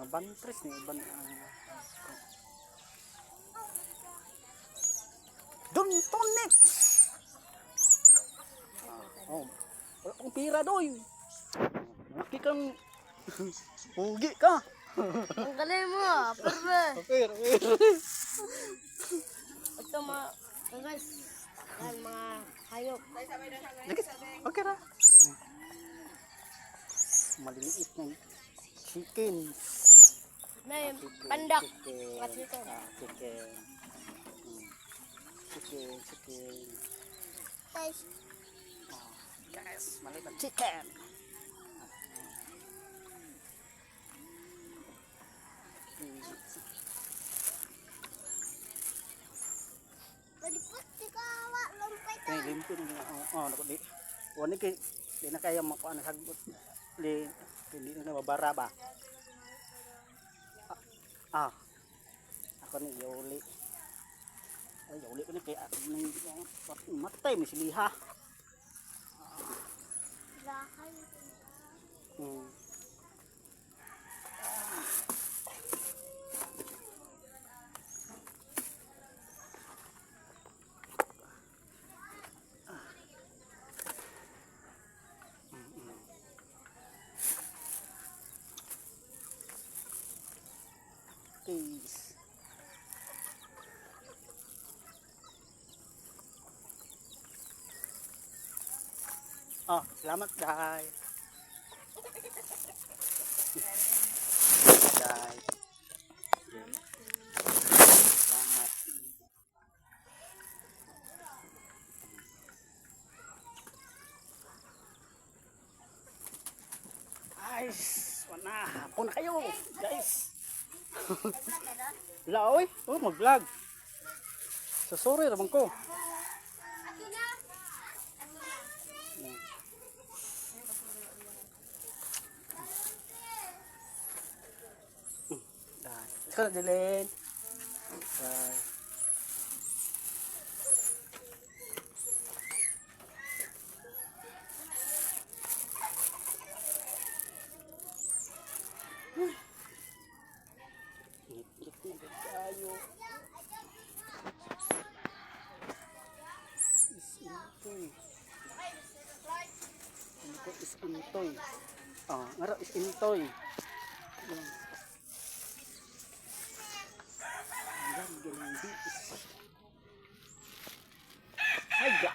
mga bantres ni ban Dontonet. Oh, wala akong pira doy. Laki kang pugi ka. Ang galing mo, perre. Okay. Ito mga, guys, yan mga hayop. Okay ra. Maliliit ng chicken. Na yung pandak. Chicken. At chicken. Chicken. Chicken. Guys, Guys, maliit ng chicken. palipot si kawa, lumpay Kay limpin nako di. Wani kay di na kaya makuha na sagot. Hindi na mabara ba? Ako ni Yoli. Ay, Yoli ko ni kaya matay mi siliha. lahay. Peace. Salamat guys. Guys. Salamat. Guys, wana hapon na kayo, guys. Laoy, mag-vlog. So sorry naman ko. Ikaw na dilin. Bye. Ngit-ngit na tayo. Isintoy. Ano ko isintoy? Ngaro isintoy. Ayan, galing bis.